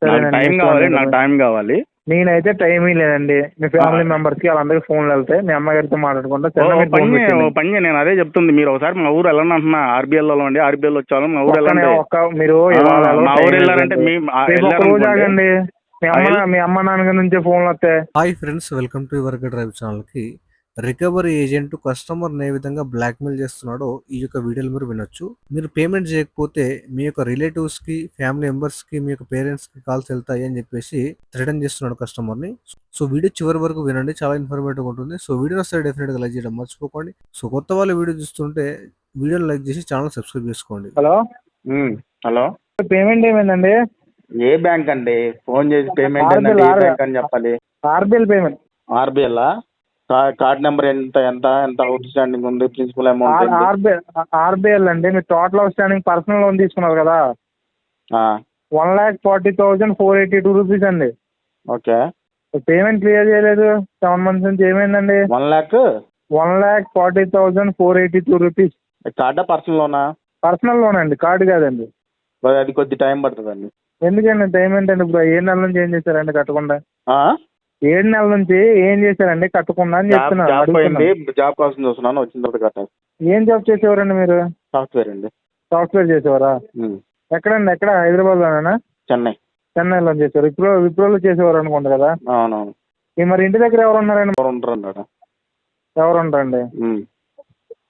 నాకు సరేనండి, టైం మీ కావాలి, ఫోన్ నాకు టైం కావాలి. నేనైతే టైం లేదండి. మీ ఫ్యామిలీ మెంబర్స్ కి వాళ్ళందరికీ ఫోన్లు వెళ్తాయి. మీ అమ్మగారితో మాట్లాడుకుంటా సరేనా, మీరు ఫోన్ పెట్టండి. పని నేను అదే చెప్తుంది. మీరు ఒకసారి మా ఊరు వెళ్ళండి అంటున్నా. ఆర్బీఎల్ అండి, ఆర్బీఎల్ వచ్చాను మా ఊరు ఒక్కనే వెళ్ళండి. మీరు ఇవాళ మా ఊరు వెళ్ళారంటే రేపు ఒక రోజు ఆగండి. మీ అమ్మ నాన్న నుంచే ఫోన్లు వస్తాయి. Hi friends, welcome to your drive ఛానల్కి. రికవరీ ఏజెంట్ కస్టమర్ని ఏ విధంగా బ్లాక్మెయిల్ చేస్తున్నాడో ఈ యొక్క వీడియోలో మీరు వినొచ్చు. మీరు పేమెంట్ చేయకపోతే మీ యొక్క రిలేటివ్స్కి, ఫ్యామిలీ మెంబర్స్కి, మీ యొక్క పేరెంట్స్కి కాల్స్ వెళ్తాయి అని చెప్పేసి థ్రెటన్ చేస్తున్నాడు కస్టమర్ని. సో వీడియో చివరి వరకు వినండి, చాలా ఇన్ఫర్మేటివ్ ఉంటుంది. సో వీడియో వస్తే డెఫినెట్గా లైక్ చేయడం మర్చిపోకండి. సో కొత్త వాళ్ళు వీడియో చూస్తుంటే వీడియోని లైక్ చేసి ఛానల్ సబ్స్క్రైబ్ చేసుకోండి. హలో, పేమెంట్ ఏమైందండి? ఏ బ్యాంక్ అండి? ఫోన్ చేసి పేమెంట్ ఏంటంటే ఏ బ్యాంక్ అని చెప్పాలి. RBL payment. RBL card number ఎంత ఎంత ఎంత అవుట్ స్టాండింగ్ ఉంది, ప్రిన్సిపల్ అమౌంట్ ఆర్బిఎల్ అండి. మీరు total out standing personal loan తీసుకున్నారు కదా, 1,40,482 రూపీస్ అండి. ఓకే, పేమెంట్ క్లియర్ చేయలేదు 7 months నుంచి. ఏమైందండి? 1,40,482 రూపీస్. కార్డా పర్సనల్ లోనా? పర్సనల్ లోన్ అండి, కార్డు కాదండి. అది కొద్ది టైం పడుతుందండి. ఎందుకండి టైం ఏంటండి? ఇప్పుడు 7 నెలల నుంచి ఏం చేశారండి కట్టకుండా? 7 నెలల నుంచి ఏం చేశారండి కట్టకుండా అని చెప్తున్నా. జాబ్ కోసం చూస్తున్నాను, వచ్చిన తర్వాత కట్టాలి. ఏం జాబ్ చేసేవారండి మీరు? సాఫ్ట్వేర్ అండి. సాఫ్ట్వేర్ చేసేవారా? ఎక్కడండి? ఎక్కడ? హైదరాబాద్లోనేనా? చెన్నైలో చేసేవారు. విప్రోలో చేసేవారు అనుకుంటా కదా? అవునవును. మరి ఇంటి దగ్గర ఎవరు ఉన్నారండి? ఎవరు ఉంటారండి?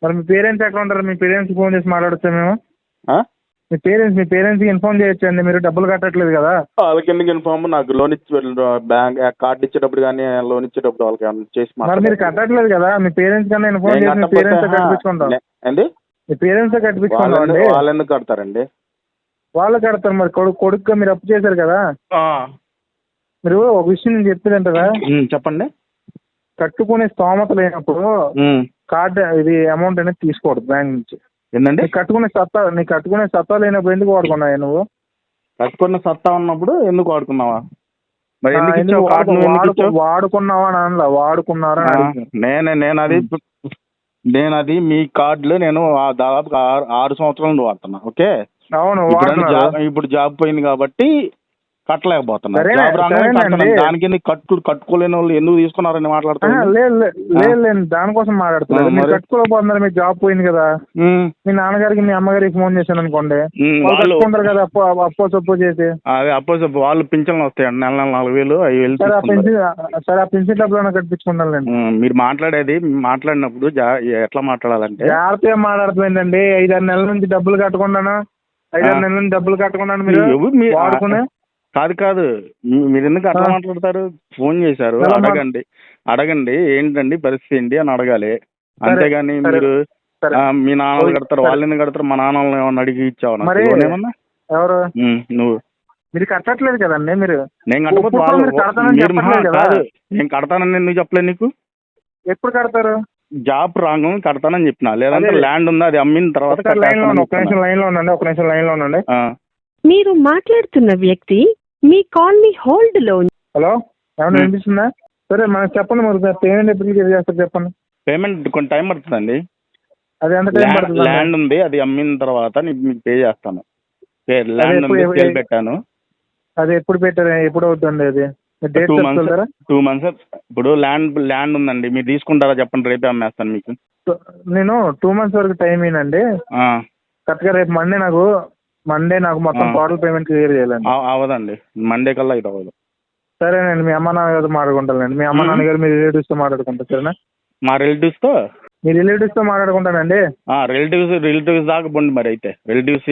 మరి మీ పేరెంట్స్ ఎక్కడ ఉంటారు? మీ పేరెంట్స్ ఫోన్ చేసి మాట్లాడచ్చా మేము? మీ పేరెంట్స్కి ఇన్ఫార్మ్ చేయొచ్చండి, మీరు డబ్బులు కట్టట్లేదు కదా. వాళ్ళకి ఎందుకు ఇన్ఫార్మ్? నాకు లోన్ ఇచ్చి బ్యాంక్ కార్డు ఇచ్చేటప్పుడు కానీ లోన్ ఇచ్చేటప్పుడు వాళ్ళకి చేసి మరి మీరు కట్టట్లేదు కదా, మీ పేరెంట్స్ కన్నా ఇన్ఫార్మ్ చేసి మీ పేరెంట్స్ కట్టించుకుంటాం. మీ పేరెంట్స్ కట్టించుకుంటాం అండి. వాళ్ళు ఎందుకు కడతారండి? వాళ్ళు కడతారు. మరి కొడుకుగా మీరు అప్పు చేశారు కదా. మీరు ఒక విషయం నేను చెప్పేదంటారా? చెప్పండి. కట్టుకునే స్తోమత లేనప్పుడు కార్డు ఇది అమౌంట్ అనేది తీసుకోవద్దు బ్యాంక్ నుంచి. ఏంటంటే నీకు కట్టుకునే సత్తా లేనప్పుడు ఎందుకు వాడుకున్నావు నువ్వు? కట్టుకున్న సత్తా ఉన్నప్పుడు ఎందుకు వాడుకున్నావా? మరి వాడుకున్నావా అని అనలా, వాడుకున్నారా? నేను అది మీ కార్డులో నేను దాదాపు 6 సంవత్సరాల నుండి వాడుతున్నా. ఓకే, అవును. ఇప్పుడు జాబ్ పోయింది కాబట్టి కట్టలేకపోతున్నా. దానికి కట్టుకోలేని వాళ్ళు ఎందుకు తీసుకున్నారని మాట్లాడుతున్నారు. లేదు, దానికోసం మాట్లాడుతున్నారు. మీరు కట్టుకోలేకపోతున్నారు, మీకు జాబ్ పోయింది కదా. మీ నాన్నగారికి మీ అమ్మగారికి ఫోన్ చేశాను అనుకోండి, వాళ్ళు కట్టుకుంటారు కదా అప్పో సొప్పో చేసి. అదే అప్పో సొప్పో వాళ్ళు పింఛన్లు వస్తాయండి, నెల 4,000 5,000. సరే, ఆ పెన్షన్ డబ్బులు కట్టించుకుంటానులేండి. మీరు మాట్లాడినప్పుడు ఎట్లా మాట్లాడాలంటే జాగ్రత్తగా మాట్లాడుతుందండి. 5-6 నెలల నుంచి డబ్బులు కట్టకుండాను, 5-6 నెలల నుంచి డబ్బులు కట్టకుండా మీరు వాడుకునే కాదు. మీరు ఎందుకు అట్లా మాట్లాడతారు? ఫోన్ చేశారు, అడగండి ఏంటండి పరిస్థితి ఏంటి అని అడగాలి. అంతేగాని మీరు మీ నాన్నలు కడతారు, వాళ్ళు ఎందుకు కడతారు, మా నాన్నలు ఏమన్నా అడిగి ఇచ్చావు ఏమన్నా? ఎవరు? నువ్వు. మీరు కట్టట్లేదు కదండి. నేను కడతానని ఎందుకు చెప్పలేదు నీకు? ఎప్పుడు కడతారు? జాబ్ రాంగ్ కడతానని చెప్పిన, లేదంటే ల్యాండ్ ఉంది అది అమ్మిన తర్వాత. ఒక నిమిషం లైన్ లో ఉండండి. మీరు మాట్లాడుతున్న వ్యక్తి మీ కాల్ ని హోల్డ్ లో. హలో, ఏమన్నా వినిపిస్తుందా? సరే, మనకు చెప్పండి. మరి పేమెంట్ ఎప్పుడు చేస్తారు చెప్పండి. పేమెంట్ కొంచెం టైం పడుతుందండి. అది ఎంత టైం పడుతుంది? ల్యాండ్ ఉంది, అది అమ్మిన తర్వాత మీకు పే చేస్తాను. ల్యాండ్ పెట్టాను. అది ఎప్పుడు పెట్టారు? ఎప్పుడు అవుతుంది అది? 2 months. ఇప్పుడు ల్యాండ్ ఉందండి, మీరు తీసుకుంటారా చెప్పండి, రేపే అమ్మేస్తాను మీకు. నేను 2 months వరకు టైం ఏనండి. కరెక్ట్గా రేపు మండే నాకు మొత్తం టోటల్ పేమెంట్ క్లియర్ చేయాలండి. అవదండి, మండే కల్లా ఇది అవ్వదు. సరేనండి, మీ అమ్మ నాన్నగారితో మాట్లాడుకుంటానండి. మీ అమ్మ నాన్నగారు మీ రిలేటివ్స్తో మాట్లాడుకుంటారు. సరేనా? మా రిలేటివ్స్తో మాట్లాడుకుంటానండి. రిలేటివ్స్ దాకా పోండి. మరి అయితే రిలేటివ్స్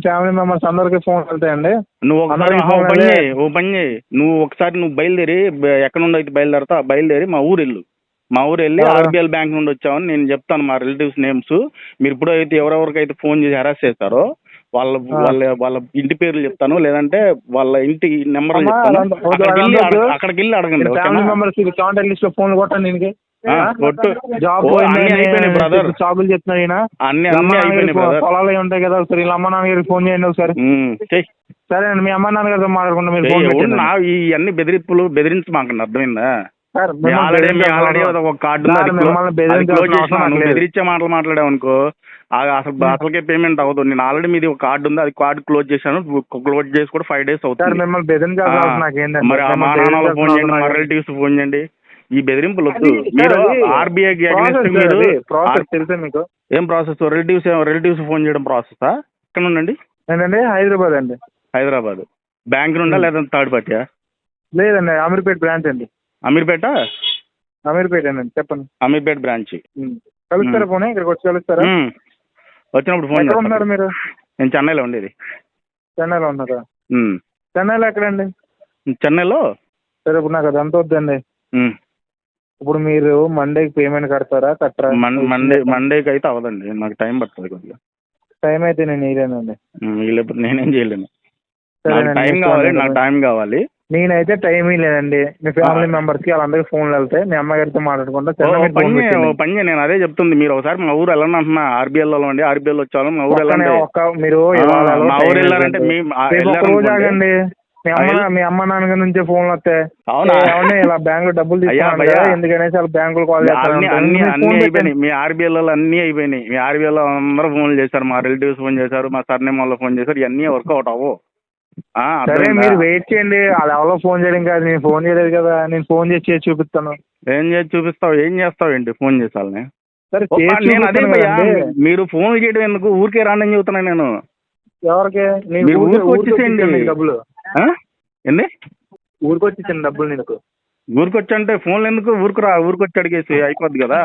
ఫ్యామిలీ మెంబర్స్ అందరికి ఫోన్ వెళ్తాయండి. నువ్వు పని చేయి. నువ్వు ఒకసారి బయలుదేరి ఎక్కడ నుండి అయితే బయలుదేరి మా ఊరు వెళ్ళి ఆర్బీఎల్ బ్యాంక్ నుండి వచ్చామని నేను చెప్తాను మా రిలేటివ్స్ నేమ్స్. మీరు ఇప్పుడు అయితే ఎవరెవరికైతే ఫోన్ చేసి హెరాస్ చేస్తారో వాళ్ళ ఇంటి పేర్లు చెప్తాను, లేదంటే వాళ్ళ ఇంటి నెంబర్ చెప్తాను. అక్కడికి వెళ్ళి అడగండి. జాబులు చెప్తున్నా పొలాలు ఉంటాయి కదా, ఒకసారి వీళ్ళ అమ్మ నాన్నగారికి ఫోన్ చేయండి ఒకసారి. సరే అండి, మీ అమ్మ నాన్నగారితో మాట్లాడకుండా మీరు ఇవన్నీ బెదిరించి మాకు అర్థమైందా? సార్ ఆల్రెడీ ఒక కార్డు బెదిరించే మాటలు మాట్లాడావు అనుకో అసలుకే పేమెంట్ అవ్వదు. నేను ఆల్రెడీ మీది ఒక కార్డు ఉంది, అది కార్డు క్లోజ్ చేశాను. క్లోజ్ చేసి కూడా 5 days అవుతుంది. మరి మా నాన్న ఫోన్ చేయండి, మా రిలేటివ్స్ ఫోన్ చేయండి. ఈ బెదిరింపులు వద్దు. మీరు ఆర్బీఐకి మీరు ఏం ప్రాసెస్? రిలేటివ్స్ ఫోన్ చేయడం ప్రాసెసా? ఎక్కడ నుండి? ఏంటండి? హైదరాబాద్ అండి. హైదరాబాద్ బ్యాంక్ నుండా లేదా థర్డ్ పార్టీయా? లేదండి, అమీర్పేట బ్రాంచ్ అండి. అమీర్పేట అండి. చెప్పండి. అమీర్పేట బ్రాంచ్. కలుస్తారా ఫోన్? ఇక్కడికి వచ్చి కలుస్తారా? వచ్చినప్పుడు ఫోన్ ఉన్నారు మీరు? నేను చెన్నైలో ఉండేది. చెన్నైలో ఉన్నారా? చెన్నైలో ఎక్కడండి? చెన్నైలో. సరే, ఇప్పుడు నాకు అదంతా వద్దండి. ఇప్పుడు మీరు మండేకి పేమెంట్ కడతారా కట్టరా? మండేకి అయితే అవ్వదండి, నాకు టైం పడుతుంది కొద్దిగా. టైం అయితే నేను వేయలేనండి. లేకపోతే నేనేం చేయలేను. నాకు టైం కావాలి. నేనైతే టైం లేదండి. మీ ఫ్యామిలీ మెంబర్స్ కి వాళ్ళందరికీ ఫోన్లు వెళ్తాయి. మీ అమ్మగారితో మాట్లాడుకుంటా పని. నేను అదే చెప్తుంది. మీరు ఒకసారి మా ఊరు వెళ్ళండి అంటున్నా. ఆర్బీఎల్ అండి, ఆర్బీఎల్ వచ్చాను. మా ఊరు వెళ్ళండి. మీరు మా ఊరు వెళ్ళారంటే రోజు ఆగండి. మీ అమ్మ నాన్న నుంచి ఫోన్లు వస్తాయి. అవునా? ఇలా బ్యాంక్ లో డబ్బులు తీసుకున్నాను ఎందుకనేసి వాళ్ళ బ్యాంకులు కాల్ చేస్తారు. అన్ని అయిపోయినాయి. మీ ఆర్బీఎల్ అన్ని అయిపోయినాయి. మీ ఆర్బీఎల్ అందరూ ఫోన్లు చేశారు. మా రిలేటివ్స్ ఫోన్ చేశారు, మా సర్నేమ్ వాళ్ళు ఫోన్ చేశారు. ఇవన్నీ వర్కౌట్ అవ్వవు. సరే, మీరు వెయిట్ చేయండి. వాళ్ళు ఎవరో ఫోన్ చేయడం కాదు, నేను ఫోన్ చేయలేదు కదా. నేను ఫోన్ చేసి చూపిస్తాను. ఏం చేసి చూపిస్తావు? ఏం చేస్తావు ఏంటి ఫోన్ చేసాలని? నేను అదే మీరు ఫోన్ చేయడం ఎందుకు? ఊరికే రాండి చెబుతున్నాను నేను. ఎవరికి? మీరు ఊరికి వచ్చేసేయండి డబ్బులు. ఏంది? ఊరికి వచ్చేసాను డబ్బులు. నీకు ఊరికి వచ్చి అంటే ఫోన్లు ఎందుకు? ఊరికి వచ్చి అడిగేసి అయిపోద్ది కదా.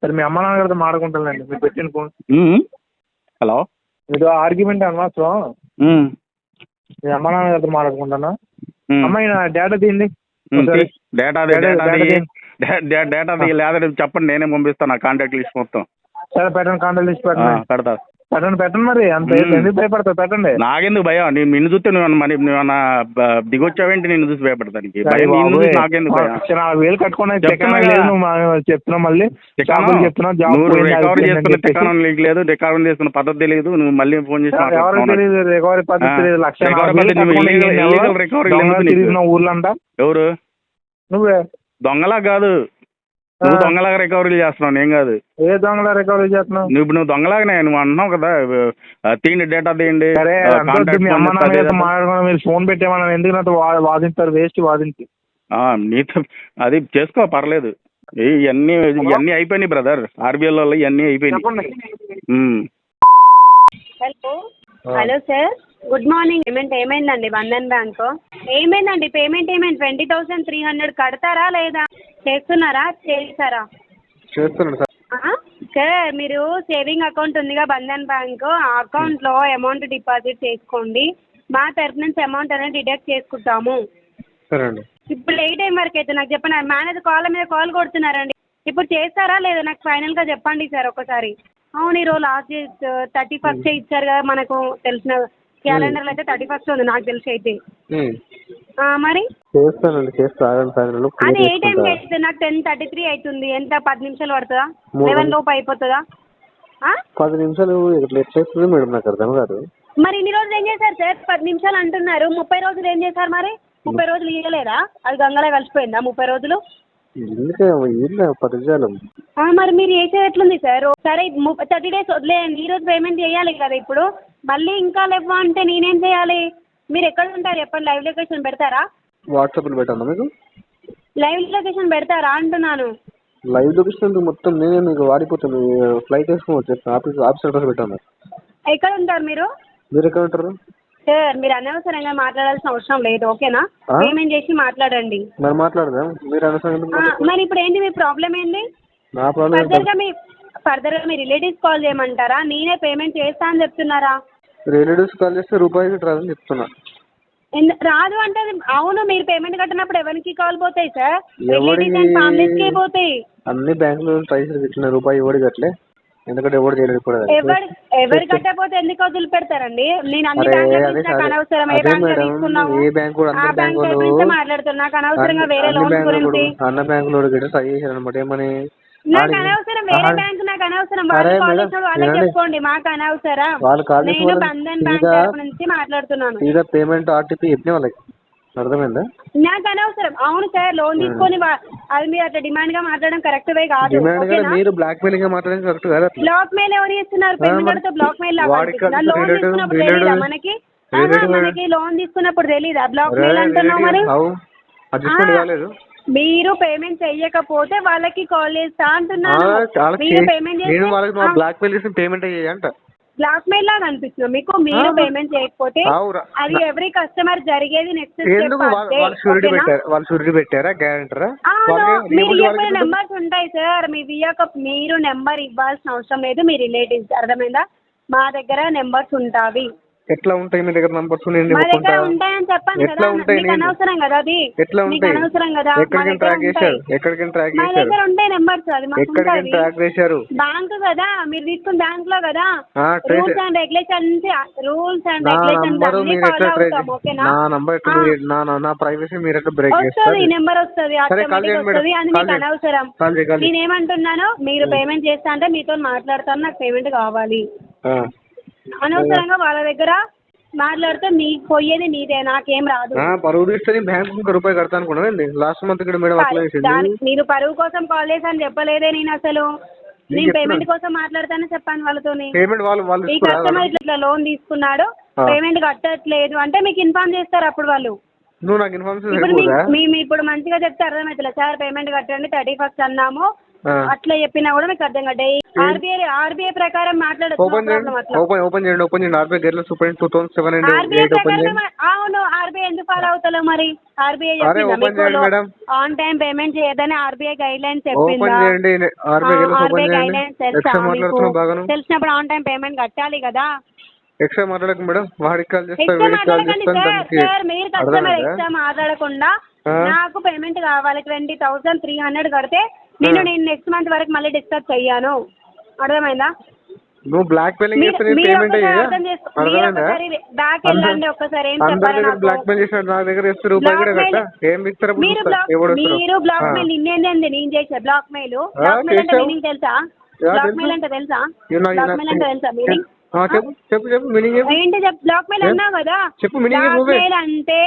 సరే, మీ అమ్మ నాన్నగారితో మాట్లాడుకుంటానండి. మీరు పెట్టిన ఫోన్. హలో, మీరు ఆర్గ్యుమెంట్ అనవసరం. మీ అమ్మ నాన్నగారితో మాట్లాడుకుంటాను. అమ్మాయి నా డేటా తీయండి. డేటా లేదా చెప్పండి, నేనే పంపిస్తాను నా కాంటాక్ట్ లిస్ట్ మొత్తం. సరే, పెట్టండి. కాంటాక్ట్ లిస్ట్ పెడతా. పెట్టండి. మరి అంత ఎందుకు భయపడతావు? పెట్టండి. నాకెందుకు భయం? నిన్ను చూస్తే నువ్వు దిగొచ్చావేంటి? నిన్ను చూసి భయపడతానికి నాకెందుకు భయం? 4,000 కట్టుకున్నా చెప్తున్నావు. మళ్ళీ రికవరీ లేదు, రికవరీ చేసుకున్న పద్ధతి తెలియదు. నువ్వు మళ్ళీ ఫోన్ చేసి రికవరీ పద్ధతి ఊర్లో అంట. ఎవరు? నువ్వే. దొంగలా కాదు, నువ్వు దొంగలాగా రికవరీ చేస్తున్నావు, నేను కాదు. ఏ దొంగలా రికవరీ చేస్తున్నావు? నువ్వు దొంగలాగానే నువ్వు అంటున్నావు కదా. తీయండి, డేటా తీయండి. మాట్లాడుకున్నా. మీరు ఫోన్ పెట్టేమన్నా ఎందుకు నాతో వాదించారు? వేస్ట్ వాదించి. నీతో అది చేసుకో, పర్లేదు. ఇవన్నీ అయిపోయినాయి బ్రదర్. ఆర్బీఎల్ వల్ల ఇవన్నీ అయిపోయినాయి. Hello sir, good morning. Payment ఏమైందండి? బంధన్ బ్యాంక్ ఏమైందండి? పేమెంట్ 20,300 కడతారా లేదా? చేస్తున్నారా? చేస్తారా? సార్, మీరు సేవింగ్ అకౌంట్ ఉందిగా బంధన్ బ్యాంక్, ఆ అకౌంట్లో అమౌంట్ డిపాజిట్ చేసుకోండి. మా తరఫు నుంచి అమౌంట్ అనేది డిడక్ట్ చేసుకుంటాము. ఇప్పుడు ఏ టైం వరకు అయితే నాకు చెప్పండి. మేనేజర్ కాల్ మీద కాల్ కొడుతున్నారండి. ఇప్పుడు చేస్తారా లేదా నాకు ఫైనల్గా చెప్పండి సార్ ఒకసారి. అవును, ఈరోజు లాస్ట్ 31st ఇచ్చారు కదా. మనకు తెలిసిన క్యాలెండర్లో అయితే 31st ఉంది నాకు తెలిసి అయితే. మరి అది ఏ టైంకి అయితే? నాకు 10:33 అవుతుంది. ఎంత 10 నిమిషాలు పడుతుందా? 11 లోపు అయిపోతుందా? 10 నిమిషాలు మేడం, నాకు అర్థం కాదు. మరి ఇన్ని రోజులు ఏం చేశారు సార్? 10 నిమిషాలు అంటున్నారు. 30 రోజులు ఏం చేశారు? మరి 30 రోజులు ఇవ్వలేదా? అది గంగలో కలిసిపోయిందా 30 రోజులు? మరి మీరు చేసేది ఎట్లుంది సార్? సరే, 30 days వదిలేయండి. ఈ రోజు పేమెంట్ చేయాలి కదా. ఇప్పుడు మళ్ళీ ఇంకా లేవా అంటే నేనేం చేయాలి? మీరు ఎక్కడ ఉంటారు చెప్పండి. లైవ్ లొకేషన్ పెడతారా? వాట్సాప్లో పెట్టాను మీకు. లైవ్ లొకేషన్ పెడతారా అంటున్నాను. లైవ్ లొకేషన్ మొత్తం నేనే మీకు వాడిపోతాను. ఫ్లైట్ వేసుకొని వచ్చేస్తాను. ఆఫీస్ అడ్రస్ పెట్టాను. ఎక్కడ ఉంటారు మీరు? మీరు ఎక్కడ ఉంటారు సార్? మీరు అనవసరంగా మాట్లాడాల్సిన అవసరం లేదు, ఓకేనా? పేమెంట్ చేసి మాట్లాడండి. మరి మాట్లాడదాం. మీరు అనవసరంగా మరి ఇప్పుడు ఏంటి మీ ప్రాబ్లం ఏంది? నా ప్రాబ్లం ఫర్దర్గా మీ రిలేటివ్స్ కాల్ చేయమంటారా? నేనే పేమెంట్ చేస్తా అని చెప్తున్నారా? రిలేటివ్స్ కాల్ చేస్తే రూపాయి రాదని చెప్తున్నా. రాదు అంటే అవును, మీరు పేమెంట్ కట్టినప్పుడు ఎవరికి కాల్ పోతాయి సార్? రిలేటివ్స్ అండ్ ఫ్యామిలీస్కే పోతాయి. అన్ని బ్యాంకులు ట్రైస్ ఇచ్చిన రూపాయి ఎవడు కట్టలే, ఎందుకంటే ఎవరు చేయలేదు కూడా. ఎవరు కట్టకపోతే ఎందుకు వదిలి పెడతారండి? నేను అన్ని బ్యాంకులు నాకు అనవసరం. ఏ బ్యాంక్ తీసుకున్నావు? ఆ బ్యాంక్ గురించి మాట్లాడుతున్నా. నాకు అనవసరంగా వేరే లోన్స్ గురించి. అన్న బ్యాంకులో ట్రై చేశారు అనమాట. ఏమని? నాకు అనవసరం వేరే బ్యాంక్, నాకు అనవసరం. వాళ్ళు కాల్ చేసినప్పుడు వాళ్ళే చెప్పుకోండి, మాకు అనవసరం. నేను బంధన్ బ్యాంక్ తరఫు నుంచి మాట్లాడుతున్నాను. పేమెంట్ ఆర్టీపీ చెప్పిన వాళ్ళకి అర్థమైందా? నాకు అనవసరం. అవును సార్, లోన్ తీసుకొని అది మీరు అట్లా డిమాండ్ గా మాట్లాడడం కరెక్ట్ వే కాదు. డిమాండ్ గా మీరు బ్లాక్ మెయిల్ గా మాట్లాడడం కరెక్ట్ కాదు. బ్లాక్ మెయిల్ ఎవరు చేస్తున్నారు? పేమెంట్ కడితే బ్లాక్ మెయిల్ లాగా అనిపిస్తుందా? లోన్ తీసుకున్నప్పుడు తెలీదా మనకి? మనకి లోన్ తీసుకున్నప్పుడు తెలీదా బ్లాక్ మెయిల్ అంటున్నావు? మరి మీరు పేమెంట్ చెయ్యకపోతే వాళ్ళకి కాల్ చేస్తా అంటున్నాను. మీరు పేమెంట్ చేస్తే బ్లాక్ మెయిల్ లాగా అనిపిస్తుంది మీకు? మీరు పేమెంట్ చేయకపోతే అది ఎవ్రీ కస్టమర్ జరిగేది నెక్స్ట్ నెంబర్స్ ఉంటాయి సార్. మీరు నెంబర్ ఇవ్వాల్సిన అవసరం లేదు. మీ రిలేటివ్స్, అర్థమైందా? మా దగ్గర నెంబర్స్ ఉంటావి. ఎట్లా ఉంటాయి మీ దగ్గర నంబర్స్? మా దగ్గర ఉంటాయని చెప్పాను కదా. మీకు అనవసరం కదా అది. మీకు అనవసరం కదా. మా దగ్గర ఉంటాయి నెంబర్స్. అది మాకు ఉంటాయి. బ్యాంక్ కదా, మీరు తీసుకున్న బ్యాంక్ లో కదా. రూల్స్ అండ్ రెగ్యులేషన్స్ అన్ని ఫాలో అవుతాం. ఓకేనా? వస్తుంది, ఈ నెంబర్ వస్తుంది, ఆటోమేటిక్ వస్తుంది. అది మీకు అనవసరం. నేనేమంటున్నాను, మీరు పేమెంట్ చేస్తా అంటే మీతో మాట్లాడతాను, నాకు పేమెంట్ కావాలి. అనవసరంగా వాళ్ళ దగ్గర మాట్లాడితే మీకు పోయేది నీదే, నాకేం రాదు. మీరు పరువు కోసం కాల్ చేశాను చెప్పలేదే నేను. అసలు నేను పేమెంట్ కోసం మాట్లాడతానని చెప్పాను వాళ్ళతోని. ఈ కస్టమర్ ఇట్లా లోన్ తీసుకున్నాడు, పేమెంట్ కట్టట్లేదు అంటే మీకు ఇన్ఫార్మ్ చేస్తారు అప్పుడు వాళ్ళు. మేము ఇప్పుడు మంచిగా చెప్తే అర్థమవుతుంది సార్, పేమెంట్ కట్టండి 31st అన్నాము అట్లా చెప్పినా కూడా మీకు అర్థం కట్టే. ఆర్బీఐ ప్రకారం మాట్లాడచ్చు. అవును, ఆర్బీఐ ఎందుకు ఫాలో అవుతలే మరి? ఆర్బీఐ ఆన్ టైం పేమెంట్ చేయదని ఆర్బీఐ గైడ్ లైన్స్ చెప్పిందా? ఆర్బీఐ గైడ్ లైన్స్ తెలుసా మీకు? తెలిసినప్పుడు ఆన్ టైం పేమెంట్ కట్టాలి కదా. ఎక్స్ట్రా మాట్లాడక మేడం, వాడికి కాల్ సార్ మీరు కస్టమర్ ఎక్స్ట్రా మాట్లాడకుండా నాకు పేమెంట్ కావాలి 20,300 కడితే నేను నెక్స్ట్ మంత్ వరకు మళ్ళీ డిస్కస్ చెయ్యాను. అర్థమైందా? నువ్వు బ్లాక్ మెయిలింగ్ బ్యాక్ వెళ్ళండి ఒక్కసారి. ఏం చెప్పాలి నాకు? మీరు బ్లాక్ మెయిల్ నిన్నేంది నేను చేసా బ్లాక్ మెయిల్? బ్లాక్ మెయిల్ అంటే మీనింగ్ తెలుసా? బ్లాక్ మెయిల్ అంటే తెలుసా? బ్లాక్ మెయిల్ అంటే తెలుసా మీనింగ్? ఏంటి బ్లాక్ మెయిల్ అన్నావు కదా. బ్లాక్ మెయిల్ అంటే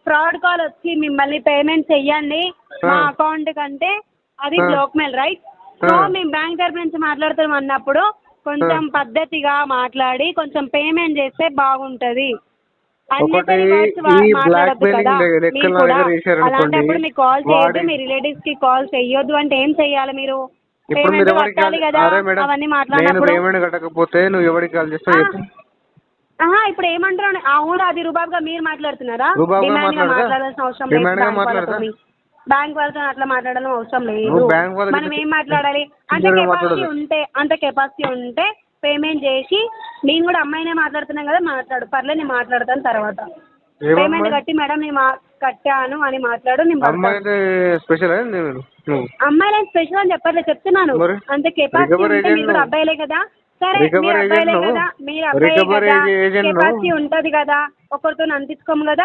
ఫ్రాడ్ కాల్ వచ్చి మిమ్మల్ని పేమెంట్ చెయ్యండి మా అకౌంట్ కంటే అది బ్లాక్ మెయిల్, రైట్? సో మేము బ్యాంక్ తరఫు నుంచి మాట్లాడుతాం అన్నప్పుడు కొంచెం పద్ధతిగా మాట్లాడి కొంచెం పేమెంట్ చేస్తే బాగుంటది. మాట్లాడద్దు కదా మీరు కూడా. అలాంటప్పుడు మీకు కాల్ చేయొద్దు, మీ రిలేటివ్స్ కి కాల్ చెయ్యొద్దు. అంటే ఏం చెయ్యాలి మీరు? పేమెంట్ కట్టాలి కదా అవన్నీ మాట్లాడినప్పుడు. ఇప్పుడు ఏమంటారు? అవును, అది రుబాబ్గా మీరు మాట్లాడుతున్నారా? డిమాండ్ గా మాట్లాడాల్సిన అవసరం లేదు. బ్యాంక్ వాళ్ళతో అట్లా మాట్లాడాలని అవసరం లేదు. మనం ఏం మాట్లాడాలి అంటే కెపాసిటీ ఉంటే పేమెంట్ చేసి, నేను కూడా అమ్మాయినే మాట్లాడుతున్నాం కదా, మాట్లాడు పర్లేదు నేను మాట్లాడతాను తర్వాత. పేమెంట్ కట్టి మేడం నేను కట్టాను అని మాట్లాడు. అమ్మాయిలే స్పెషల్ అని చెప్పట్లేదు, చెప్తున్నాను. అంత కెపాసిటీ ఉంటే మీరు కూడా అబ్బాయిలే కదా. సరే మీరు అబ్బాయిలే కదా, మీరు అబ్బాయిలే కదా, కెపాసిటీ ఉంటది కదా, ఒకరితో అందించుకోము కదా.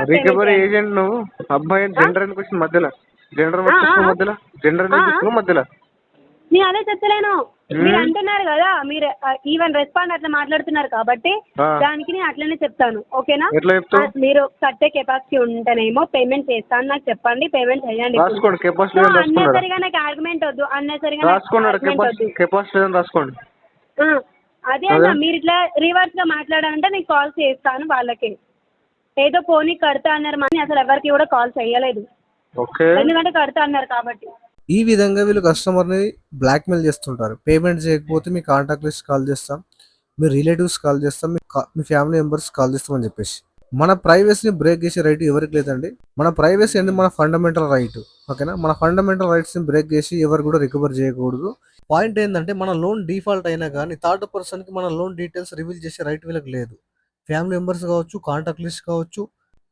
నేను అదే చెప్తలేను. మీరు అంటున్నారు కదా, మీరు ఈవెన్ రెస్పాండ్ అట్లా మాట్లాడుతున్నారు కాబట్టి దానికి నేను అట్లనే చెప్తాను. ఓకేనా? మీరు కట్టే కెపాసిటీ ఉంటేనేమో పేమెంట్ చేస్తాను నాకు చెప్పండి, పేమెంట్ చేయండి. అన్నసరిగా నాకు ఆర్గ్యుమెంట్ వద్దు, అన్నసరిగా అదే అన్న. మీరు ఇట్లా రివర్స్ గా మాట్లాడాలంటే నేను కాల్ చేస్తాను వాళ్ళకి. ఏదో పోనీ కడతా అన్నారు, కానీ అసలు ఎవరికి కూడా కాల్ చేయలేదు, ఎందుకంటే కడతా అన్నారు కాబట్టి. ఈ విధంగా వీళ్ళు కస్టమర్ని బ్లాక్మెయిల్ చేస్తుంటారు. పేమెంట్ చేయకపోతే మీ కాంటాక్ట్ లిస్ట్ కాల్ చేస్తాం, మీ రిలేటివ్స్ కాల్ చేస్తాం, మీ ఫ్యామిలీ మెంబర్స్ కాల్ చేస్తామని చెప్పేసి. మన ప్రైవసీని బ్రేక్ చేసే రైట్ ఎవరికి లేదండి. మన ప్రైవసీ అనేది మన ఫండమెంటల్ రైట్. ఓకేనా? మన ఫండమెంటల్ రైట్స్ని బ్రేక్ చేసి ఎవరు కూడా రికవర్ చేయకూడదు. పాయింట్ ఏంటంటే, మన లోన్ డిఫాల్ట్ అయినా కానీ థర్డ్ పర్సన్కి మన లోన్ డీటెయిల్స్ రివీల్ చేసే రైట్ వీళ్ళకి లేదు. ఫ్యామిలీ మెంబర్స్ కావచ్చు, కాంటాక్ట్ లిస్ట్ కావచ్చు,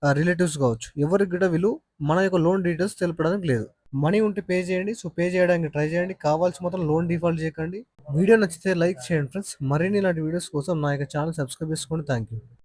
రిలేటివ్స్ కావచ్చు, ఎవరికి కూడా వీళ్ళు మన యొక్క లోన్ డీటెయిల్స్ తెలపడానికి లేదు. మనీ ఉంటే పే చేయండి. సో పే చేయడానికి ట్రై చేయండి. కావాల్సి మాత్రం లోన్ డిఫాల్ట్ చేయకండి. వీడియో నచ్చితే లైక్ చేయండి ఫ్రెండ్స్. మరిన్ని ఇలాంటి వీడియోస్ కోసం నా యొక్క ఛానల్ సబ్స్క్రైబ్ చేసుకోండి. Thank you.